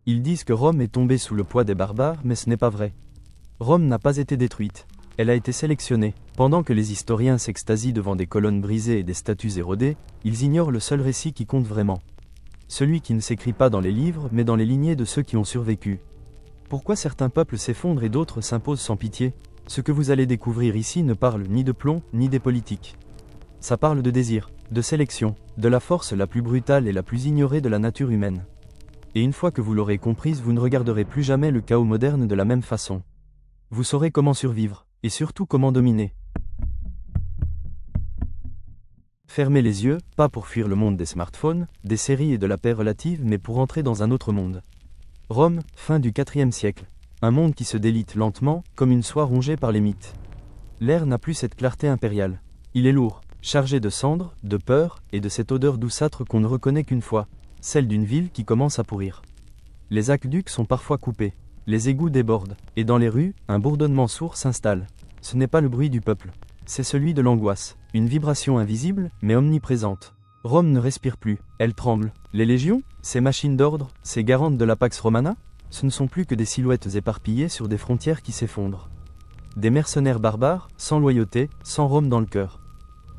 Ils disent que Rome est tombée sous le poids des barbares, mais ce n'est pas vrai. Rome n'a pas été détruite. Elle a été sélectionnée. Pendant que les historiens s'extasient devant des colonnes brisées et des statues érodées, ils ignorent le seul récit qui compte vraiment. Celui qui ne s'écrit pas dans les livres, mais dans les lignées de ceux qui ont survécu. Pourquoi certains peuples s'effondrent et d'autres s'imposent sans pitié? Ce que vous allez découvrir ici ne parle ni de plomb, ni des politiques. Ça parle de désir, de sélection, de la force la plus brutale et la plus ignorée de la nature humaine. Et une fois que vous l'aurez comprise, vous ne regarderez plus jamais le chaos moderne de la même façon. Vous saurez comment survivre, et surtout comment dominer. Fermez les yeux, pas pour fuir le monde des smartphones, des séries et de la paix relative, mais pour entrer dans un autre monde. Rome, fin du IVe siècle. Un monde qui se délite lentement, comme une soie rongée par les mythes. L'air n'a plus cette clarté impériale. Il est lourd, chargé de cendres, de peur, et de cette odeur douceâtre qu'on ne reconnaît qu'une fois, celle d'une ville qui commence à pourrir. Les aqueducs sont parfois coupés, les égouts débordent, et dans les rues, un bourdonnement sourd s'installe. Ce n'est pas le bruit du peuple, c'est celui de l'angoisse, une vibration invisible, mais omniprésente. Rome ne respire plus, elle tremble. Les légions, ces machines d'ordre, ces garantes de la Pax Romana, ce ne sont plus que des silhouettes éparpillées sur des frontières qui s'effondrent. Des mercenaires barbares, sans loyauté, sans Rome dans le cœur.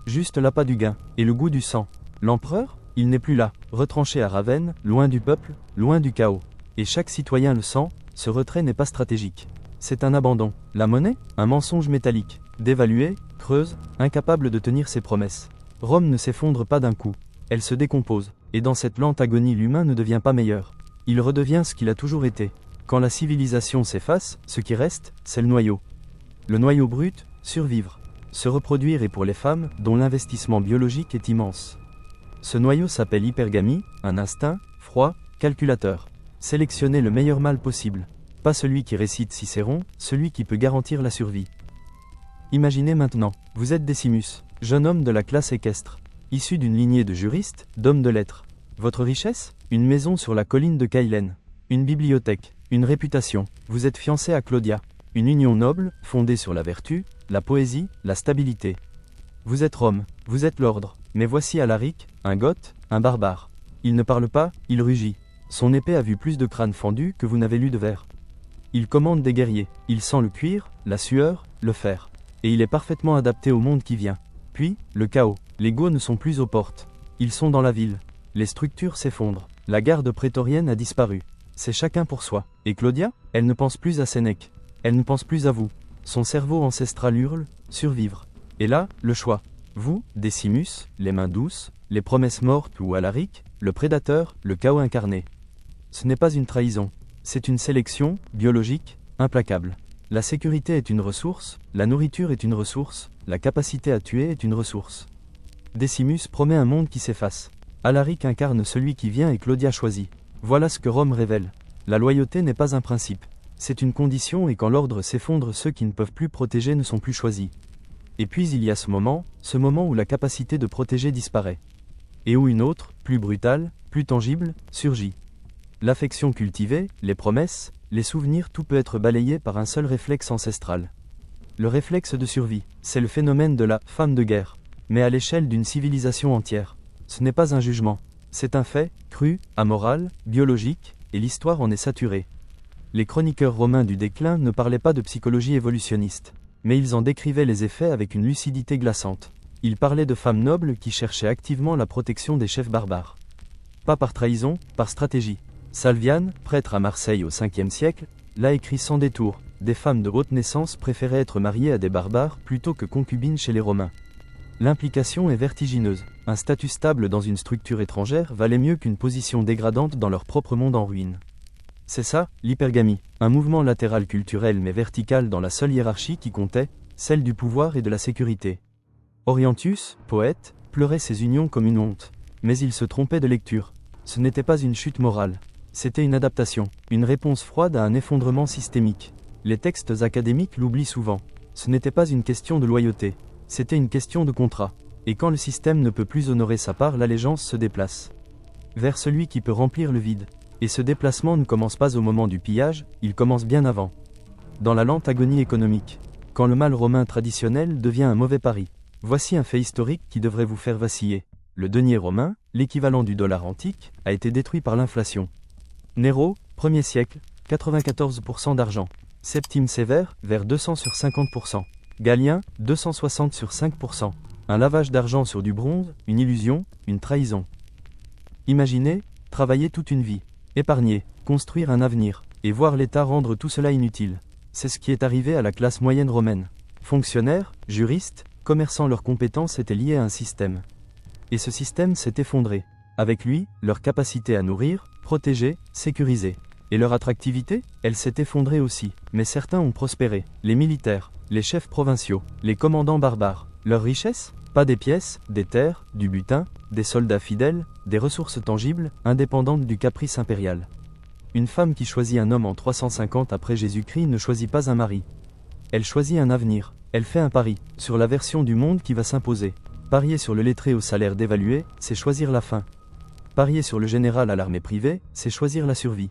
Juste l'appât du gain, et le goût du sang. L'empereur, il n'est plus là, retranché à Ravenne, loin du peuple, loin du chaos. Et chaque citoyen le sent, ce retrait n'est pas stratégique. C'est un abandon. La monnaie, un mensonge métallique, dévaluée, creuse, incapable de tenir ses promesses. Rome ne s'effondre pas d'un coup, elle se décompose, et dans cette lente agonie l'humain ne devient pas meilleur. Il redevient ce qu'il a toujours été. Quand la civilisation s'efface, ce qui reste, c'est le noyau. Le noyau brut, survivre. Se reproduire est pour les femmes, dont l'investissement biologique est immense. Ce noyau s'appelle hypergamie, un instinct, froid, calculateur. Sélectionner le meilleur mâle possible. Pas celui qui récite Cicéron, celui qui peut garantir la survie. Imaginez maintenant, vous êtes Décimus, jeune homme de la classe équestre, issu d'une lignée de juristes, d'hommes de lettres. Votre richesse? Une maison sur la colline de Caïlène. Une bibliothèque, une réputation. Vous êtes fiancé à Claudia. Une union noble, fondée sur la vertu, la poésie, la stabilité. Vous êtes Rome, vous êtes l'ordre. Mais voici Alaric, un goth, un barbare. Il ne parle pas, il rugit. Son épée a vu plus de crânes fendus que vous n'avez lu de vers. Il commande des guerriers, il sent le cuir, la sueur, le fer. Et il est parfaitement adapté au monde qui vient. Puis, le chaos. Les Goths ne sont plus aux portes. Ils sont dans la ville. Les structures s'effondrent. La garde prétorienne a disparu. C'est chacun pour soi. Et Claudia? Elle ne pense plus à Sénèque. Elle ne pense plus à vous. Son cerveau ancestral hurle, survivre. Et là, le choix. Vous, Décimus, les mains douces, les promesses mortes ou Alaric, le prédateur, le chaos incarné. Ce n'est pas une trahison. C'est une sélection, biologique, implacable. La sécurité est une ressource, la nourriture est une ressource, la capacité à tuer est une ressource. Décimus promet un monde qui s'efface. Alaric incarne celui qui vient et Claudia choisit. Voilà ce que Rome révèle. La loyauté n'est pas un principe. C'est une condition et quand l'ordre s'effondre, ceux qui ne peuvent plus protéger ne sont plus choisis. Et puis il y a ce moment où la capacité de protéger disparaît. Et où une autre, plus brutale, plus tangible, surgit. L'affection cultivée, les promesses, les souvenirs, tout peut être balayé par un seul réflexe ancestral. Le réflexe de survie, c'est le phénomène de la « femme de guerre », mais à l'échelle d'une civilisation entière. Ce n'est pas un jugement, c'est un fait, cru, amoral, biologique, et l'histoire en est saturée. Les chroniqueurs romains du déclin ne parlaient pas de psychologie évolutionniste, mais ils en décrivaient les effets avec une lucidité glaçante. Ils parlaient de femmes nobles qui cherchaient activement la protection des chefs barbares. Pas par trahison, par stratégie. Salviane, prêtre à Marseille au 5e siècle, l'a écrit sans détour. Des femmes de haute naissance préféraient être mariées à des barbares plutôt que concubines chez les Romains. L'implication est vertigineuse. Un statut stable dans une structure étrangère valait mieux qu'une position dégradante dans leur propre monde en ruine. C'est ça, l'hypergamie. Un mouvement latéral culturel mais vertical dans la seule hiérarchie qui comptait, celle du pouvoir et de la sécurité. Orientus, poète, pleurait ces unions comme une honte. Mais il se trompait de lecture. Ce n'était pas une chute morale. C'était une adaptation, une réponse froide à un effondrement systémique. Les textes académiques l'oublient souvent. Ce n'était pas une question de loyauté, c'était une question de contrat. Et quand le système ne peut plus honorer sa part, l'allégeance se déplace vers celui qui peut remplir le vide. Et ce déplacement ne commence pas au moment du pillage, il commence bien avant. Dans la lente agonie économique, quand le mal romain traditionnel devient un mauvais pari. Voici un fait historique qui devrait vous faire vaciller. Le denier romain, l'équivalent du dollar antique, a été détruit par l'inflation. Néro, 1er siècle, 94% d'argent. Septime Sévère, vers 200 sur 50%. Galien, 260 sur 5%. Un lavage d'argent sur du bronze, une illusion, une trahison. Imaginez, travailler toute une vie, épargner, construire un avenir, et voir l'État rendre tout cela inutile. C'est ce qui est arrivé à la classe moyenne romaine. Fonctionnaires, juristes, commerçants, leurs compétences étaient liées à un système. Et ce système s'est effondré. Avec lui, leur capacité à nourrir, protéger, sécuriser. Et leur attractivité, elle s'est effondrée aussi. Mais certains ont prospéré. Les militaires, les chefs provinciaux, les commandants barbares. Leur richesse? Pas des pièces, des terres, du butin, des soldats fidèles, des ressources tangibles, indépendantes du caprice impérial. Une femme qui choisit un homme en 350 après Jésus-Christ ne choisit pas un mari. Elle choisit un avenir. Elle fait un pari sur la version du monde qui va s'imposer. Parier sur le lettré au salaire dévalué, c'est choisir la faim. Parier sur le général à l'armée privée, c'est choisir la survie.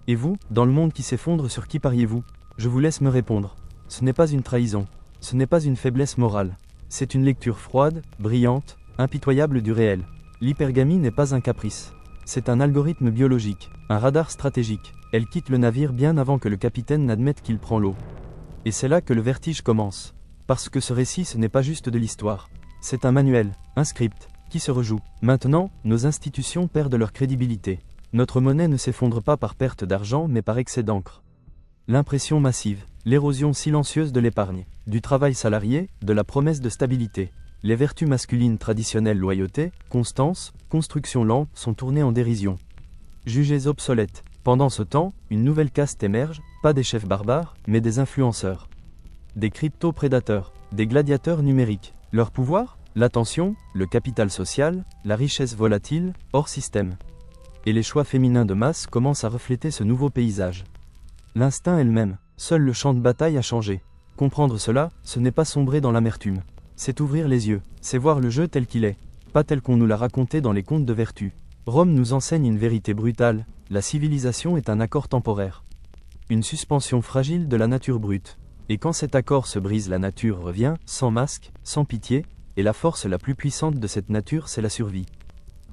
Et vous, dans le monde qui s'effondre, sur qui pariez-vous? Je vous laisse me répondre. Ce n'est pas une trahison. Ce n'est pas une faiblesse morale. C'est une lecture froide, brillante, impitoyable du réel. L'hypergamie n'est pas un caprice. C'est un algorithme biologique, un radar stratégique. Elle quitte le navire bien avant que le capitaine n'admette qu'il prend l'eau. Et c'est là que le vertige commence. Parce que ce récit, ce n'est pas juste de l'histoire. C'est un manuel, un script, qui se rejoue. Maintenant, nos institutions perdent leur crédibilité. Notre monnaie ne s'effondre pas par perte d'argent mais par excès d'encre. L'impression massive, l'érosion silencieuse de l'épargne, du travail salarié, de la promesse de stabilité. Les vertus masculines traditionnelles, loyauté, constance, construction lente, sont tournées en dérision. Jugées obsolètes. Pendant ce temps, une nouvelle caste émerge, pas des chefs barbares, mais des influenceurs. Des crypto-prédateurs, des gladiateurs numériques. Leur pouvoir? L'attention, le capital social, la richesse volatile, hors système. Et les choix féminins de masse commencent à refléter ce nouveau paysage. L'instinct est le même, seul le champ de bataille a changé. Comprendre cela, ce n'est pas sombrer dans l'amertume. C'est ouvrir les yeux, c'est voir le jeu tel qu'il est, pas tel qu'on nous l'a raconté dans les contes de vertu. Rome nous enseigne une vérité brutale, la civilisation est un accord temporaire. Une suspension fragile de la nature brute. Et quand cet accord se brise, la nature revient, sans masque, sans pitié, et la force la plus puissante de cette nature, c'est la survie.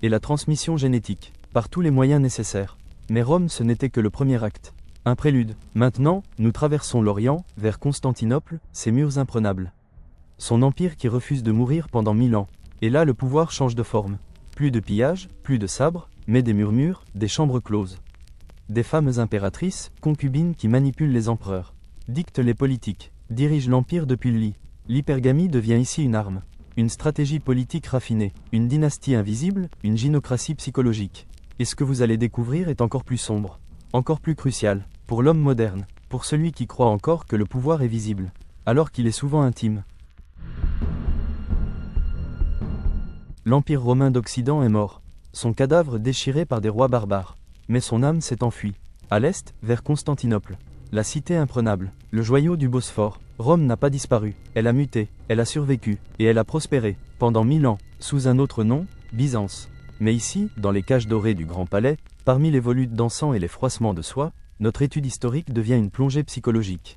Et la transmission génétique, par tous les moyens nécessaires. Mais Rome, ce n'était que le premier acte. Un prélude. Maintenant, nous traversons l'Orient, vers Constantinople, ses murs imprenables. Son empire qui refuse de mourir pendant 1000 ans. Et là, le pouvoir change de forme. Plus de pillages, plus de sabres, mais des murmures, des chambres closes. Des femmes impératrices, concubines qui manipulent les empereurs. Dictent les politiques, dirigent l'empire depuis le lit. L'hypergamie devient ici une arme. Une stratégie politique raffinée, une dynastie invisible, une gynocratie psychologique. Et ce que vous allez découvrir est encore plus sombre, encore plus crucial, pour l'homme moderne, pour celui qui croit encore que le pouvoir est visible, alors qu'il est souvent intime. L'Empire romain d'Occident est mort, son cadavre déchiré par des rois barbares, mais son âme s'est enfuie. À l'est, vers Constantinople, la cité imprenable, le joyau du Bosphore, Rome n'a pas disparu, elle a muté, elle a survécu, et elle a prospéré, pendant 1000 ans, sous un autre nom, Byzance. Mais ici, dans les cages dorées du Grand Palais, parmi les volutes dansants et les froissements de soie, notre étude historique devient une plongée psychologique.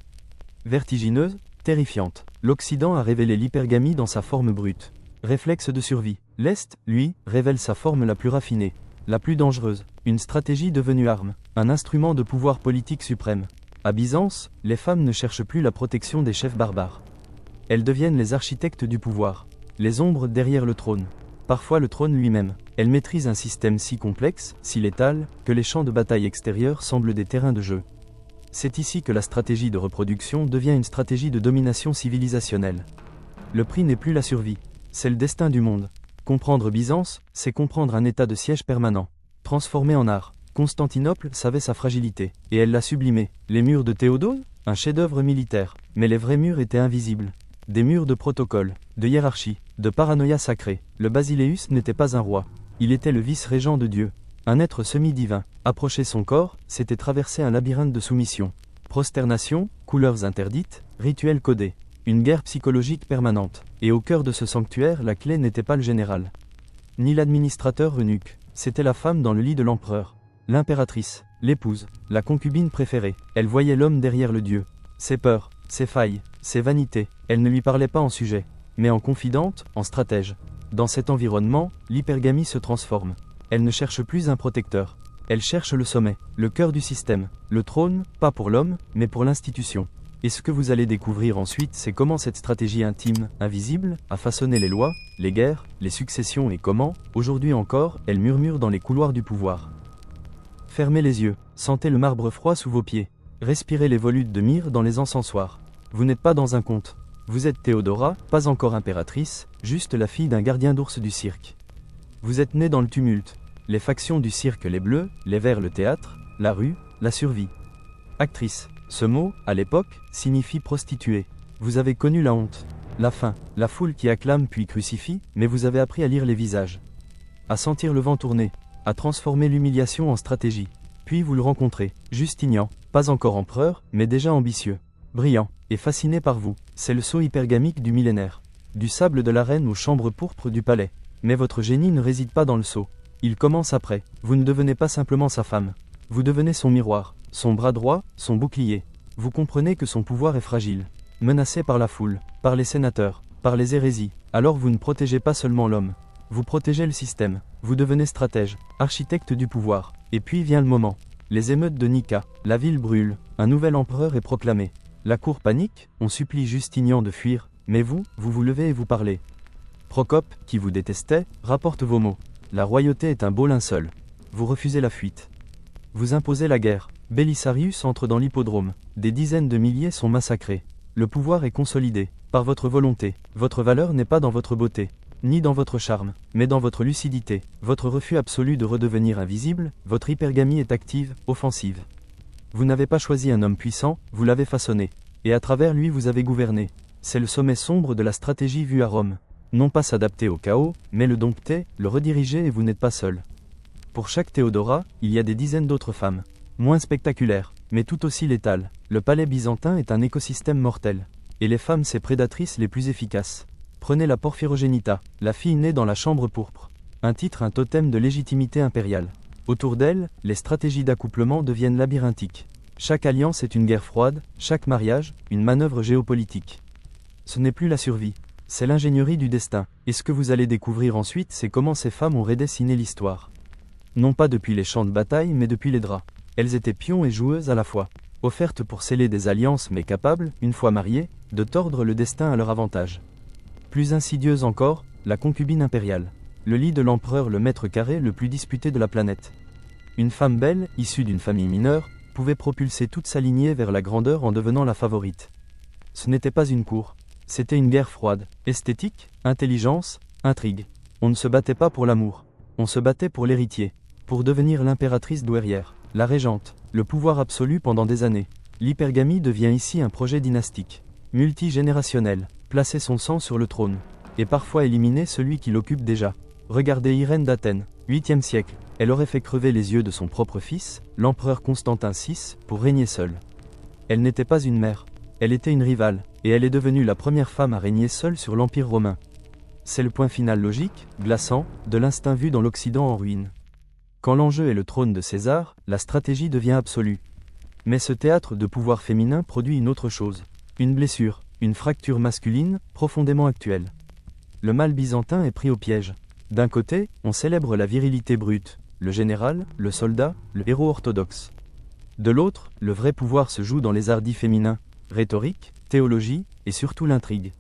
Vertigineuse, terrifiante, l'Occident a révélé l'hypergamie dans sa forme brute. Réflexe de survie. L'Est, lui, révèle sa forme la plus raffinée, la plus dangereuse, une stratégie devenue arme, un instrument de pouvoir politique suprême. À Byzance, les femmes ne cherchent plus la protection des chefs barbares. Elles deviennent les architectes du pouvoir, les ombres derrière le trône. Parfois le trône lui-même. Elles maîtrisent un système si complexe, si létal, que les champs de bataille extérieurs semblent des terrains de jeu. C'est ici que la stratégie de reproduction devient une stratégie de domination civilisationnelle. Le prix n'est plus la survie, c'est le destin du monde. Comprendre Byzance, c'est comprendre un état de siège permanent, transformé en art. Constantinople savait sa fragilité, et elle l'a sublimée. Les murs de Théodose, un chef-d'œuvre militaire, mais les vrais murs étaient invisibles. Des murs de protocole, de hiérarchie, de paranoïa sacrée. Le Basileus n'était pas un roi, il était le vice-régent de Dieu, un être semi-divin. Approcher son corps, c'était traverser un labyrinthe de soumission. Prosternation, couleurs interdites, rituels codés. Une guerre psychologique permanente. Et au cœur de ce sanctuaire, la clé n'était pas le général, ni l'administrateur eunuque, c'était la femme dans le lit de l'empereur. L'impératrice, l'épouse, la concubine préférée. Elle voyait l'homme derrière le dieu. Ses peurs, ses failles, ses vanités. Elle ne lui parlait pas en sujet, mais en confidente, en stratège. Dans cet environnement, l'hypergamie se transforme. Elle ne cherche plus un protecteur. Elle cherche le sommet, le cœur du système, le trône, pas pour l'homme, mais pour l'institution. Et ce que vous allez découvrir ensuite, c'est comment cette stratégie intime, invisible, a façonné les lois, les guerres, les successions et comment, aujourd'hui encore, elle murmure dans les couloirs du pouvoir. Fermez les yeux, sentez le marbre froid sous vos pieds, respirez les volutes de myrrhe dans les encensoirs. Vous n'êtes pas dans un conte. Vous êtes Théodora, pas encore impératrice, juste la fille d'un gardien d'ours du cirque. Vous êtes née dans le tumulte. Les factions du cirque, les bleus, les verts, le théâtre, la rue, la survie. Actrice. Ce mot, à l'époque, signifie prostituée. Vous avez connu la honte, la faim, la foule qui acclame puis crucifie, mais vous avez appris à lire les visages, à sentir le vent tourner, à transformer l'humiliation en stratégie. Puis vous le rencontrez, Justinien, pas encore empereur, mais déjà ambitieux, brillant, et fasciné par vous. C'est le saut hypergamique du millénaire. Du sable de l'arène aux chambres pourpres du palais. Mais votre génie ne réside pas dans le saut. Il commence après. Vous ne devenez pas simplement sa femme. Vous devenez son miroir, son bras droit, son bouclier. Vous comprenez que son pouvoir est fragile, menacé par la foule, par les sénateurs, par les hérésies. Alors vous ne protégez pas seulement l'homme. Vous protégez le système. Vous devenez stratège, architecte du pouvoir. Et puis vient le moment. Les émeutes de Nika. La ville brûle. Un nouvel empereur est proclamé. La cour panique. On supplie Justinien de fuir. Mais vous vous levez et vous parlez. Procope, qui vous détestait, rapporte vos mots. La royauté est un beau linceul. Vous refusez la fuite. Vous imposez la guerre. Belisarius entre dans l'hippodrome. Des dizaines de milliers sont massacrés. Le pouvoir est consolidé, par votre volonté. Votre valeur n'est pas dans votre beauté, ni dans votre charme, mais dans votre lucidité. Votre refus absolu de redevenir invisible, votre hypergamie est active, offensive. Vous n'avez pas choisi un homme puissant, vous l'avez façonné. Et à travers lui vous avez gouverné. C'est le sommet sombre de la stratégie vue à Rome. Non pas s'adapter au chaos, mais le dompter, le rediriger et vous n'êtes pas seul. Pour chaque Théodora, il y a des dizaines d'autres femmes. Moins spectaculaires, mais tout aussi létales. Le palais byzantin est un écosystème mortel. Et les femmes ses prédatrices les plus efficaces. Prenez la Porphyrogénita, la fille née dans la chambre pourpre. Un titre, un totem de légitimité impériale. Autour d'elle, les stratégies d'accouplement deviennent labyrinthiques. Chaque alliance est une guerre froide, chaque mariage, une manœuvre géopolitique. Ce n'est plus la survie, c'est l'ingénierie du destin. Et ce que vous allez découvrir ensuite, c'est comment ces femmes ont redessiné l'histoire. Non pas depuis les champs de bataille, mais depuis les draps. Elles étaient pions et joueuses à la fois, offertes pour sceller des alliances mais capables, une fois mariées, de tordre le destin à leur avantage. Plus insidieuse encore, la concubine impériale. Le lit de l'empereur, le mètre carré le plus disputé de la planète. Une femme belle, issue d'une famille mineure, pouvait propulser toute sa lignée vers la grandeur en devenant la favorite. Ce n'était pas une cour, c'était une guerre froide, esthétique, intelligence, intrigue. On ne se battait pas pour l'amour, on se battait pour l'héritier, pour devenir l'impératrice douairière, la régente, le pouvoir absolu pendant des années. L'hypergamie devient ici un projet dynastique, multigénérationnel, placer son sang sur le trône, et parfois éliminer celui qui l'occupe déjà. Regardez Irène d'Athènes, 8e siècle, elle aurait fait crever les yeux de son propre fils, l'empereur Constantin VI, pour régner seule. Elle n'était pas une mère, elle était une rivale, et elle est devenue la première femme à régner seule sur l'Empire romain. C'est le point final logique, glaçant, de l'instinct vu dans l'Occident en ruine. Quand l'enjeu est le trône de César, la stratégie devient absolue. Mais ce théâtre de pouvoir féminin produit une autre chose. Une blessure, une fracture masculine, profondément actuelle. Le mal byzantin est pris au piège. D'un côté, on célèbre la virilité brute, le général, le soldat, le héros orthodoxe. De l'autre, le vrai pouvoir se joue dans les ardits féminins, rhétorique, théologie, et surtout l'intrigue.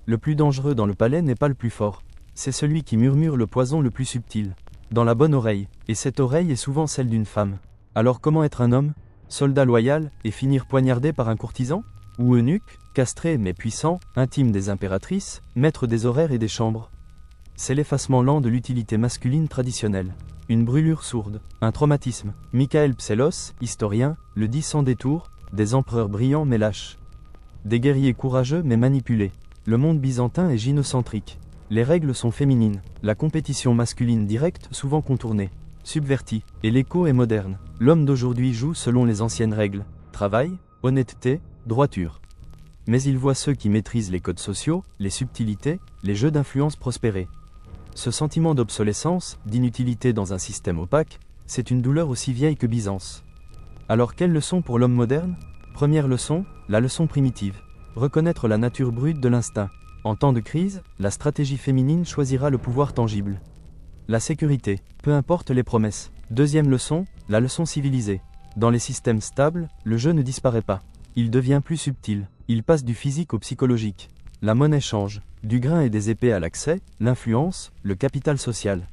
Le plus dangereux dans le palais n'est pas le plus fort, c'est celui qui murmure le poison le plus subtil, dans la bonne oreille, et cette oreille est souvent celle d'une femme. Alors comment être un homme, soldat loyal, et finir poignardé par un courtisan? Ou eunuque, castré mais puissant, intime des impératrices, maître des horaires et des chambres? C'est l'effacement lent de l'utilité masculine traditionnelle. Une brûlure sourde, un traumatisme. Michael Psellos, historien, le dit sans détour, des empereurs brillants mais lâches. Des guerriers courageux mais manipulés. Le monde byzantin est gynocentrique. Les règles sont féminines, la compétition masculine directe souvent contournée, subvertie, et l'écho est moderne. L'homme d'aujourd'hui joue selon les anciennes règles. Travail, honnêteté, droiture. Mais il voit ceux qui maîtrisent les codes sociaux, les subtilités, les jeux d'influence prospérer. Ce sentiment d'obsolescence, d'inutilité dans un système opaque, c'est une douleur aussi vieille que Byzance. Alors quelle leçon pour l'homme moderne? Première leçon, la leçon primitive. Reconnaître la nature brute de l'instinct. En temps de crise, la stratégie féminine choisira le pouvoir tangible. La sécurité, peu importe les promesses. Deuxième leçon, la leçon civilisée. Dans les systèmes stables, le jeu ne disparaît pas. Il devient plus subtil. Il passe du physique au psychologique. La monnaie change. Du grain et des épées à l'accès, l'influence, le capital social.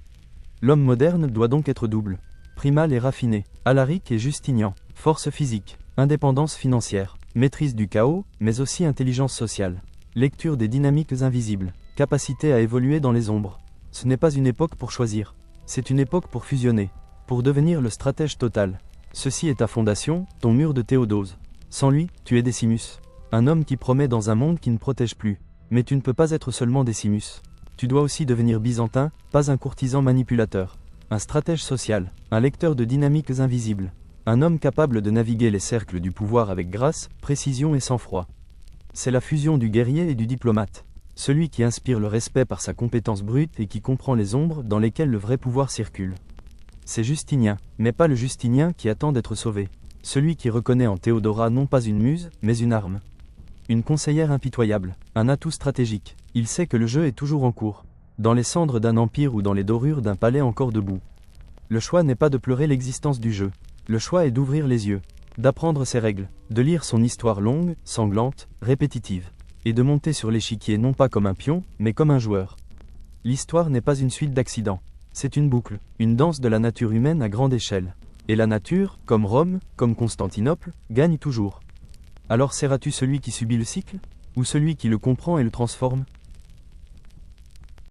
L'homme moderne doit donc être double. Primal et raffiné. Alaric et Justinien. Force physique. Indépendance financière. Maîtrise du chaos, mais aussi intelligence sociale. Lecture des dynamiques invisibles. Capacité à évoluer dans les ombres. Ce n'est pas une époque pour choisir. C'est une époque pour fusionner. Pour devenir le stratège total. Ceci est ta fondation, ton mur de Théodose. Sans lui, tu es Décimus. Un homme qui promet dans un monde qui ne protège plus. Mais tu ne peux pas être seulement Décimus. Tu dois aussi devenir byzantin, pas un courtisan manipulateur. Un stratège social, un lecteur de dynamiques invisibles. Un homme capable de naviguer les cercles du pouvoir avec grâce, précision et sang-froid. C'est la fusion du guerrier et du diplomate. Celui qui inspire le respect par sa compétence brute et qui comprend les ombres dans lesquelles le vrai pouvoir circule. C'est Justinien, mais pas le Justinien qui attend d'être sauvé. Celui qui reconnaît en Théodora non pas une muse, mais une arme. Une conseillère impitoyable, un atout stratégique. Il sait que le jeu est toujours en cours. Dans les cendres d'un empire ou dans les dorures d'un palais encore debout. Le choix n'est pas de pleurer l'existence du jeu. Le choix est d'ouvrir les yeux, d'apprendre ses règles, de lire son histoire longue, sanglante, répétitive. Et de monter sur l'échiquier non pas comme un pion, mais comme un joueur. L'histoire n'est pas une suite d'accidents. C'est une boucle, une danse de la nature humaine à grande échelle. Et la nature, comme Rome, comme Constantinople, gagne toujours. Alors seras-tu celui qui subit le cycle ? Ou celui qui le comprend et le transforme ?